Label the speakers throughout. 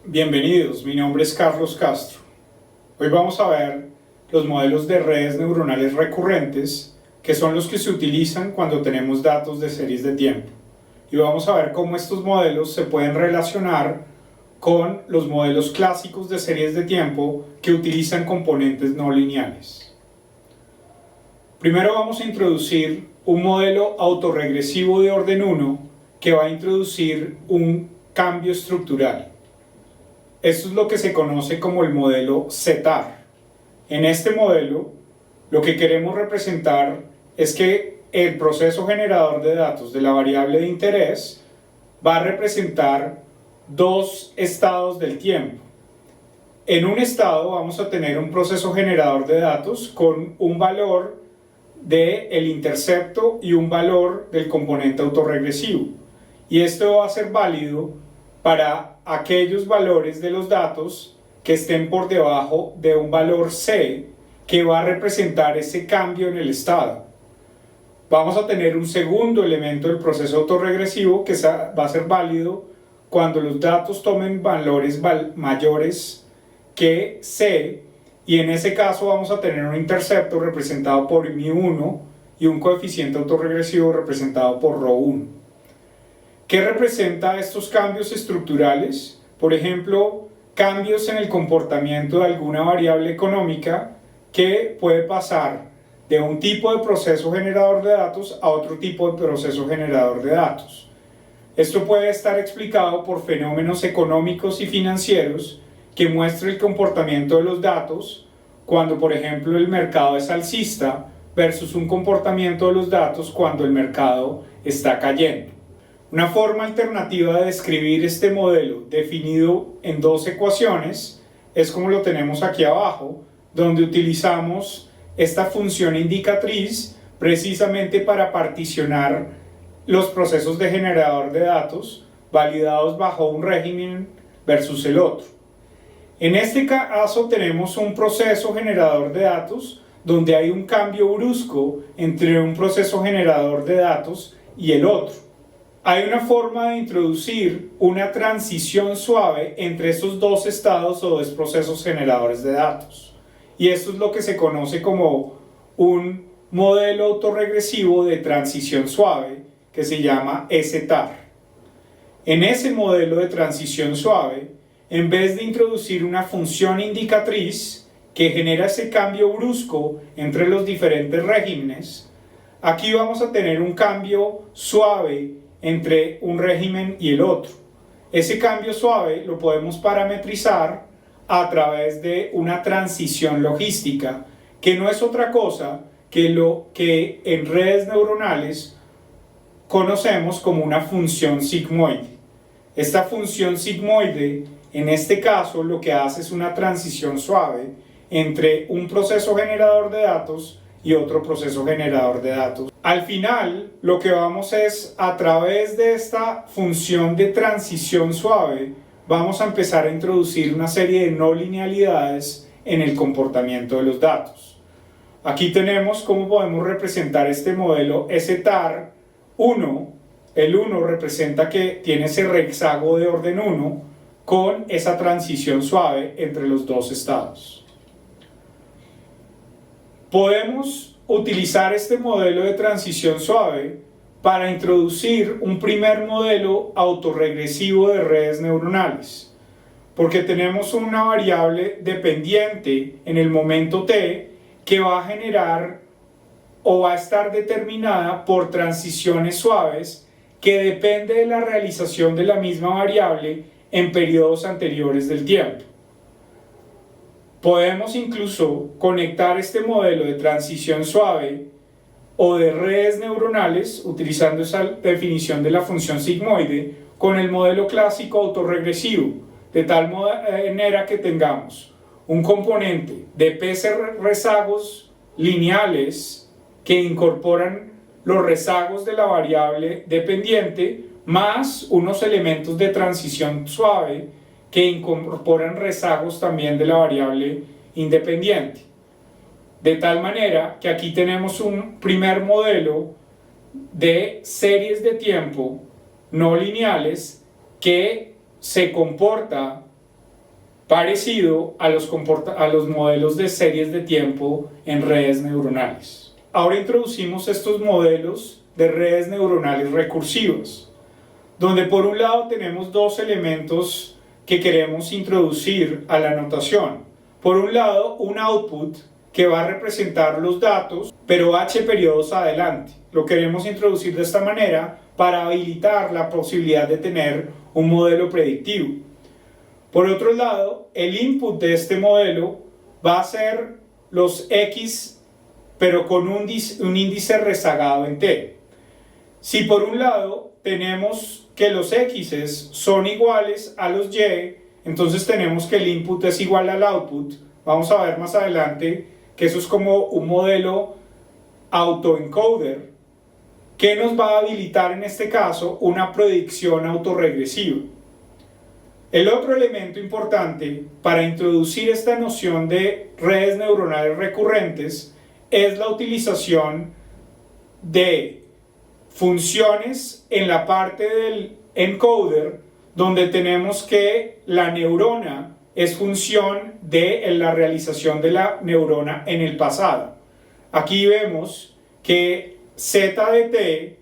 Speaker 1: Bienvenidos, mi nombre es Carlos Castro. Hoy vamos a ver los modelos de redes neuronales recurrentes, que son los que se utilizan cuando tenemos datos de series de tiempo. Y vamos a ver cómo estos modelos se pueden relacionar con los modelos clásicos de series de tiempo que utilizan componentes no lineales. Primero vamos a introducir un modelo autorregresivo de orden 1 que va a introducir un cambio estructural. Esto es lo que se conoce como el modelo CETAR. En este modelo, lo que queremos representar es que el proceso generador de datos de la variable de interés va a representar dos estados del tiempo. En un estado vamos a tener un proceso generador de datos con un valor del intercepto y un valor del componente autorregresivo. Y esto va a ser válido para aquellos valores de los datos que estén por debajo de un valor C que va a representar ese cambio en el estado. Vamos a tener un segundo elemento del proceso autorregresivo que va a ser válido cuando los datos tomen valores mayores que C, y en ese caso vamos a tener un intercepto representado por μ1 y un coeficiente autorregresivo representado por ρ1. ¿Qué representa estos cambios estructurales? Por ejemplo, cambios en el comportamiento de alguna variable económica que puede pasar de un tipo de proceso generador de datos a otro tipo de proceso generador de datos. Esto puede estar explicado por fenómenos económicos y financieros que muestran el comportamiento de los datos cuando, por ejemplo, el mercado es alcista versus un comportamiento de los datos cuando el mercado está cayendo. Una forma alternativa de describir este modelo definido en dos ecuaciones es como lo tenemos aquí abajo, donde utilizamos esta función indicatriz precisamente para particionar los procesos de generador de datos validados bajo un régimen versus el otro. En este caso tenemos un proceso generador de datos donde hay un cambio brusco entre un proceso generador de datos y el otro. Hay una forma de introducir una transición suave entre esos dos estados o dos procesos generadores de datos. Y esto es lo que se conoce como un modelo autorregresivo de transición suave que se llama STAR. En ese modelo de transición suave, en vez de introducir una función indicatriz que genera ese cambio brusco entre los diferentes regímenes, aquí vamos a tener un cambio suave entre un régimen y el otro. Ese cambio suave lo podemos parametrizar a través de una transición logística, que no es otra cosa que lo que en redes neuronales conocemos como una función sigmoide. Esta función sigmoide, en este caso, lo que hace es una transición suave entre un proceso generador de datos y otro proceso generador de datos. Al final, lo que vamos es, a través de esta función de transición suave, vamos a empezar a introducir una serie de no linealidades en el comportamiento de los datos. Aquí tenemos cómo podemos representar este modelo STAR 1. El 1 representa que tiene ese rezago de orden 1 con esa transición suave entre los dos estados. Podemos utilizar este modelo de transición suave para introducir un primer modelo autorregresivo de redes neuronales, porque tenemos una variable dependiente en el momento t que va a generar o va a estar determinada por transiciones suaves que depende de la realización de la misma variable en periodos anteriores del tiempo. Podemos incluso conectar este modelo de transición suave o de redes neuronales, utilizando esa definición de la función sigmoide, con el modelo clásico autorregresivo, de tal manera que tengamos un componente de P rezagos lineales que incorporan los rezagos de la variable dependiente, más unos elementos de transición suave que incorporan rezagos también de la variable independiente. De tal manera que aquí tenemos un primer modelo de series de tiempo no lineales que se comporta parecido a los modelos de series de tiempo en redes neuronales. Ahora introducimos estos modelos de redes neuronales recursivas, donde por un lado tenemos dos elementos que queremos introducir a la notación. Por un lado, un output que va a representar los datos, pero h periodos adelante. Lo queremos introducir de esta manera para habilitar la posibilidad de tener un modelo predictivo. Por otro lado, el input de este modelo va a ser los x, pero con un índice rezagado en t. Si por un lado tenemos que los x son iguales a los y, entonces tenemos que el input es igual al output. Vamos a ver más adelante que eso es como un modelo autoencoder que nos va a habilitar en este caso una predicción autorregresiva. El otro elemento importante para introducir esta noción de redes neuronales recurrentes es la utilización de funciones en la parte del encoder, donde tenemos que la neurona es función de la realización de la neurona en el pasado. Aquí vemos que z de t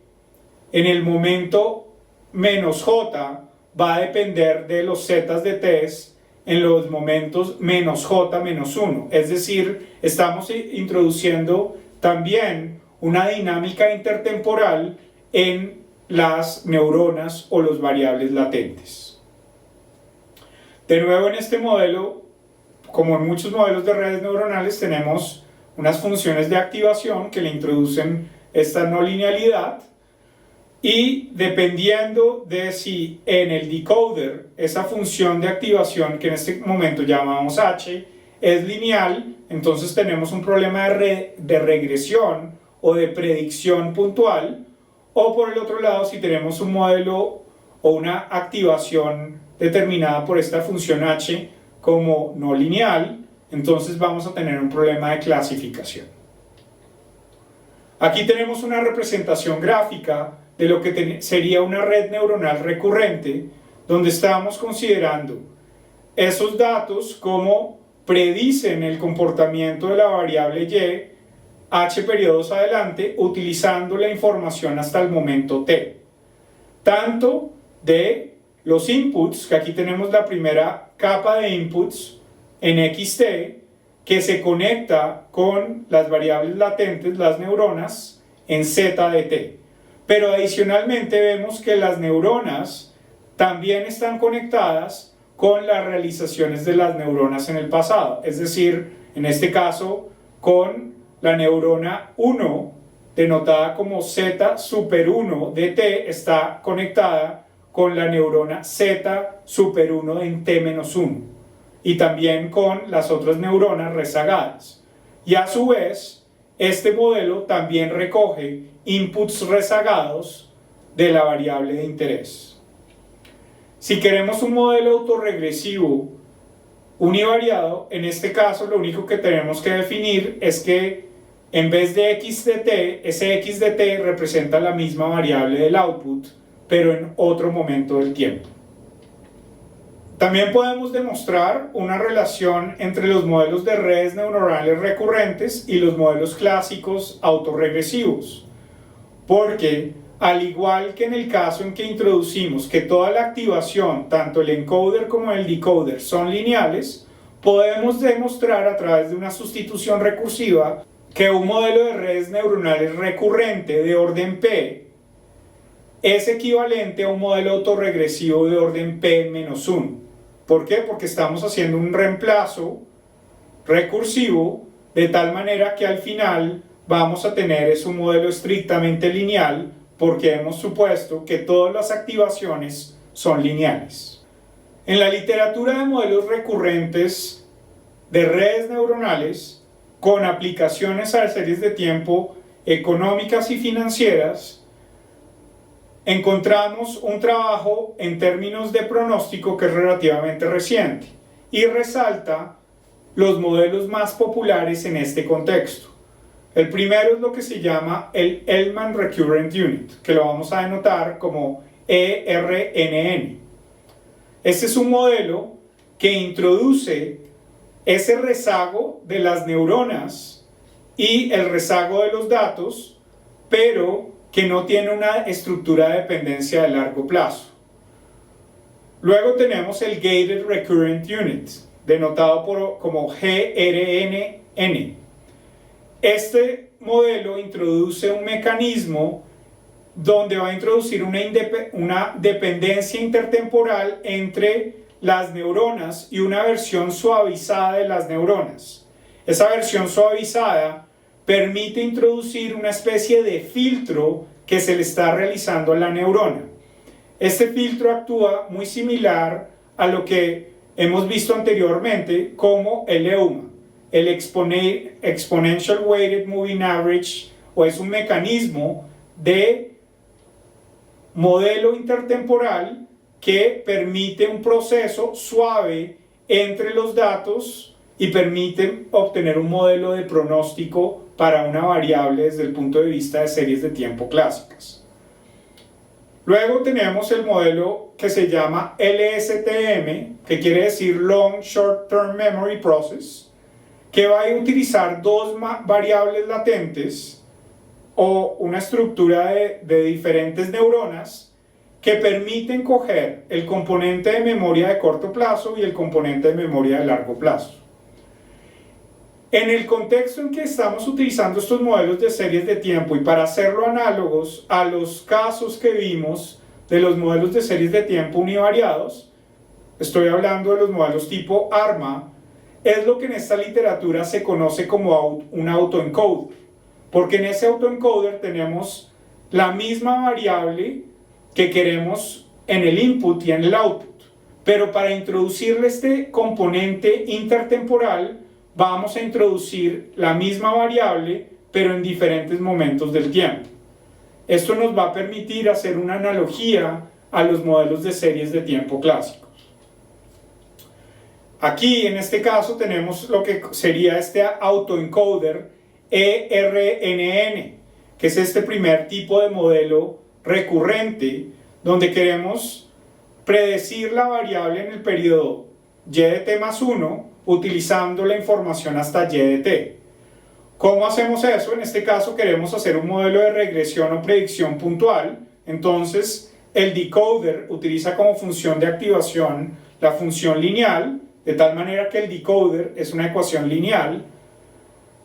Speaker 1: en el momento menos j va a depender de los zetas de t en los momentos menos j menos 1. Es decir, estamos introduciendo también una dinámica intertemporal en las neuronas o los variables latentes. De nuevo, en este modelo, como en muchos modelos de redes neuronales, tenemos unas funciones de activación que le introducen esta no linealidad, y dependiendo de si en el decoder esa función de activación, que en este momento llamamos h, es lineal, entonces tenemos un problema de regresión o de predicción puntual. O por el otro lado, si tenemos un modelo o una activación determinada por esta función h como no lineal, entonces vamos a tener un problema de clasificación. Aquí tenemos una representación gráfica de lo que sería una red neuronal recurrente, donde estamos considerando esos datos como predicen el comportamiento de la variable y h periodos adelante, utilizando la información hasta el momento t, tanto de los inputs, que aquí tenemos la primera capa de inputs en xt, que se conecta con las variables latentes, las neuronas, en z de t. Pero adicionalmente vemos que las neuronas también están conectadas con las realizaciones de las neuronas en el pasado, es decir, en este caso con la neurona 1, denotada como z super 1 de t, está conectada con la neurona z super 1 en t-1 y también con las otras neuronas rezagadas. Y a su vez, este modelo también recoge inputs rezagados de la variable de interés. Si queremos un modelo autorregresivo univariado, en este caso lo único que tenemos que definir es que en vez de x de t, ese x de t representa la misma variable del output, pero en otro momento del tiempo. También podemos demostrar una relación entre los modelos de redes neuronales recurrentes y los modelos clásicos autorregresivos, porque al igual que en el caso en que introducimos que toda la activación, tanto el encoder como el decoder, son lineales, podemos demostrar a través de una sustitución recursiva que un modelo de redes neuronales recurrente de orden P es equivalente a un modelo autorregresivo de orden P-1. ¿Por qué? Porque estamos haciendo un reemplazo recursivo de tal manera que al final vamos a tener un modelo estrictamente lineal, porque hemos supuesto que todas las activaciones son lineales. En la literatura de modelos recurrentes de redes neuronales con aplicaciones a series de tiempo económicas y financieras, encontramos un trabajo en términos de pronóstico que es relativamente reciente y resalta los modelos más populares en este contexto. El primero es lo que se llama el Ellman Recurrent Unit, que lo vamos a denotar como ERNN. Este es un modelo que introduce ese rezago de las neuronas y el rezago de los datos, pero que no tiene una estructura de dependencia de largo plazo. Luego tenemos el Gated Recurrent Unit, denotado como GRNN. Este modelo introduce un mecanismo donde va a introducir una dependencia intertemporal entre las neuronas y una versión suavizada de las neuronas. Esa versión suavizada permite introducir una especie de filtro que se le está realizando a la neurona. Este filtro actúa muy similar a lo que hemos visto anteriormente como el EUMA, el Exponential Weighted Moving Average, o es un mecanismo de modelo intertemporal que permite un proceso suave entre los datos y permite obtener un modelo de pronóstico para una variable desde el punto de vista de series de tiempo clásicas. Luego tenemos el modelo que se llama LSTM, que quiere decir Long Short Term Memory Process, que va a utilizar dos variables latentes o una estructura de diferentes neuronas que permiten coger el componente de memoria de corto plazo y el componente de memoria de largo plazo. En el contexto en que estamos utilizando estos modelos de series de tiempo y para hacerlo análogos a los casos que vimos de los modelos de series de tiempo univariados, estoy hablando de los modelos tipo ARMA, es lo que en esta literatura se conoce como un autoencoder, porque en ese autoencoder tenemos la misma variable que queremos en el input y en el output, pero para introducirle este componente intertemporal vamos a introducir la misma variable pero en diferentes momentos del tiempo. Esto nos va a permitir hacer una analogía a los modelos de series de tiempo clásicos. Aquí en este caso tenemos lo que sería este autoencoder ERNN, que es este primer tipo de modelo recurrente donde queremos predecir la variable en el periodo y de t más 1 utilizando la información hasta y de t. ¿Cómo hacemos eso? En este caso queremos hacer un modelo de regresión o predicción puntual. Entonces el decoder utiliza como función de activación la función lineal, de tal manera que el decoder es una ecuación lineal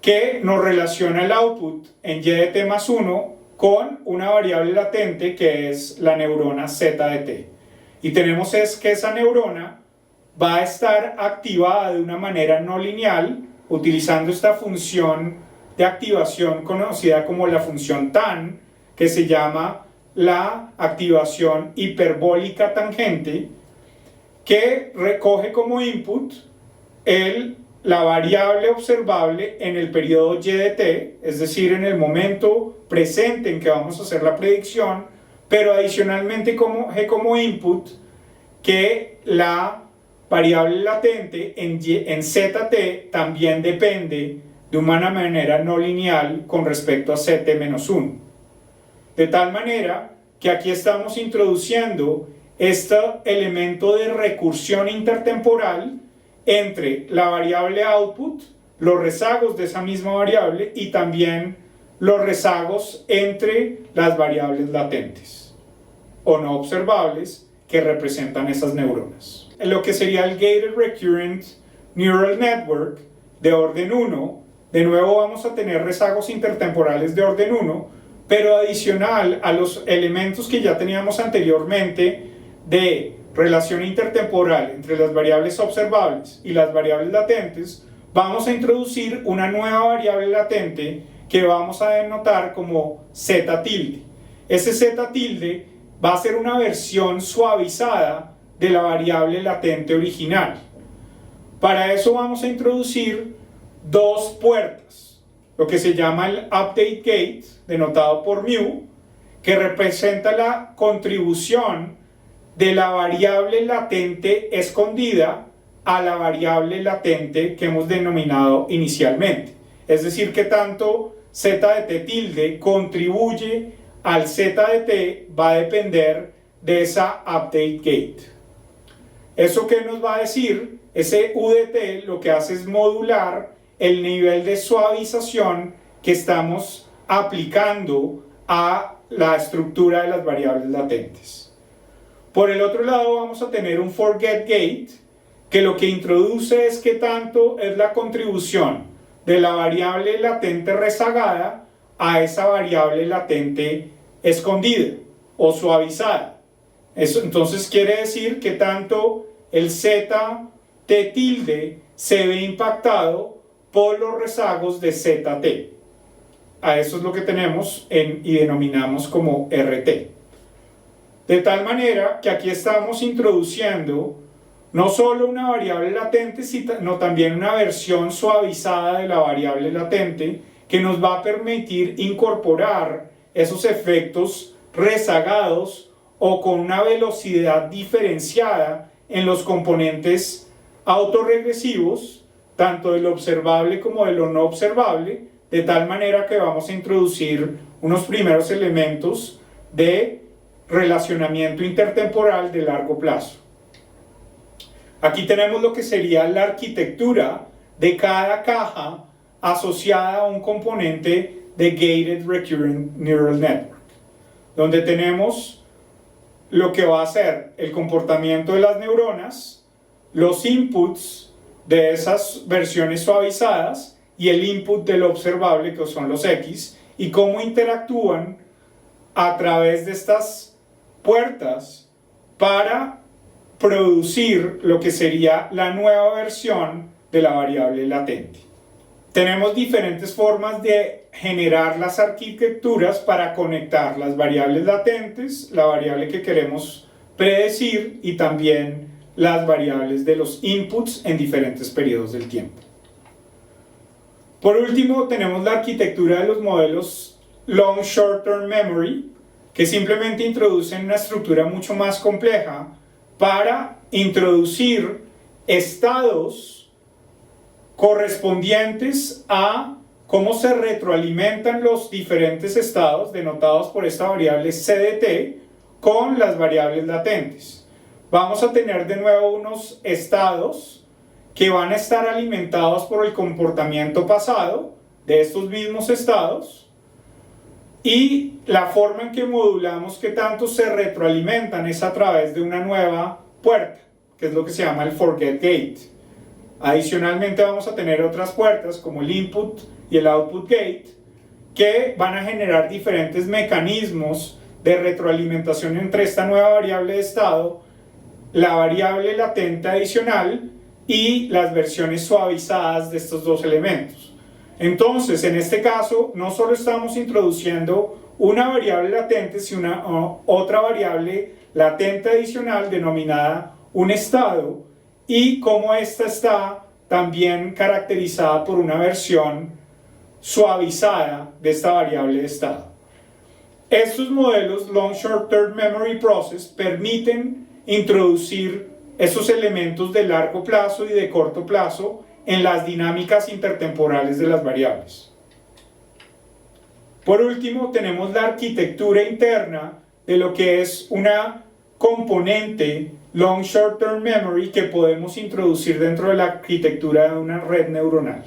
Speaker 1: que nos relaciona el output en y de t más 1 con una variable latente que es la neurona z de t. Y tenemos que esa neurona va a estar activada de una manera no lineal utilizando esta función de activación conocida como la función tan, que se llama la activación hiperbólica tangente, que recoge como input la variable observable en el periodo y de t, es decir, en el momento presente en que vamos a hacer la predicción, pero adicionalmente como input que la variable latente en zt también depende de una manera no lineal con respecto a zt-1. De tal manera que aquí estamos introduciendo este elemento de recursión intertemporal entre la variable output, los rezagos de esa misma variable y también los rezagos entre las variables latentes o no observables que representan esas neuronas. En lo que sería el Gated Recurrent Neural Network de orden 1, de nuevo vamos a tener rezagos intertemporales de orden 1, pero adicional a los elementos que ya teníamos anteriormente de relación intertemporal entre las variables observables y las variables latentes, vamos a introducir una nueva variable latente que vamos a denotar como z tilde. Ese z tilde va a ser una versión suavizada de la variable latente original. Para eso vamos a introducir dos puertas, lo que se llama el update gate, denotado por mu, que representa la contribución de la variable latente escondida a la variable latente que hemos denominado inicialmente. Es decir, que tanto z de t tilde contribuye al z de t va a depender de esa update gate. ¿Eso qué nos va a decir? ese UDT lo que hace es modular el nivel de suavización que estamos aplicando a la estructura de las variables latentes. Por el otro lado vamos a tener un forget gate que lo que introduce es qué tanto es la contribución de la variable latente rezagada a esa variable latente escondida o suavizada. Eso entonces quiere decir que tanto el ZT tilde se ve impactado por los rezagos de ZT. A eso es lo que tenemos y denominamos como RT. De tal manera que aquí estamos introduciendo no solo una variable latente, sino también una versión suavizada de la variable latente que nos va a permitir incorporar esos efectos rezagados o con una velocidad diferenciada en los componentes autorregresivos, tanto de lo observable como de lo no observable, de tal manera que vamos a introducir unos primeros elementos de relacionamiento intertemporal de largo plazo. Aquí tenemos lo que sería la arquitectura de cada caja asociada a un componente de Gated Recurrent Neural Network, donde tenemos lo que va a ser el comportamiento de las neuronas, los inputs de esas versiones suavizadas y el input de lo observable, que son los X, y cómo interactúan a través de estas puertas para producir lo que sería la nueva versión de la variable latente. Tenemos diferentes formas de generar las arquitecturas para conectar las variables latentes, la variable que queremos predecir y también las variables de los inputs en diferentes periodos del tiempo. Por último, tenemos la arquitectura de los modelos Long Short Term Memory, que simplemente introducen una estructura mucho más compleja para introducir estados correspondientes a cómo se retroalimentan los diferentes estados denotados por esta variable CDT con las variables latentes. Vamos a tener de nuevo unos estados que van a estar alimentados por el comportamiento pasado de estos mismos estados, y la forma en que modulamos qué tanto se retroalimentan es a través de una nueva puerta, que es lo que se llama el forget gate. Adicionalmente vamos a tener otras puertas como el input y el output gate, que van a generar diferentes mecanismos de retroalimentación entre esta nueva variable de estado, la variable latente adicional y las versiones suavizadas de estos dos elementos. Entonces, en este caso, no solo estamos introduciendo una variable latente, sino otra variable latente adicional denominada un estado, y cómo esta está también caracterizada por una versión suavizada de esta variable de estado. Estos modelos Long Short Term Memory Process permiten introducir esos elementos de largo plazo y de corto plazo en las dinámicas intertemporales de las variables. Por último, tenemos la arquitectura interna de lo que es una componente Long Short Term Memory que podemos introducir dentro de la arquitectura de una red neuronal.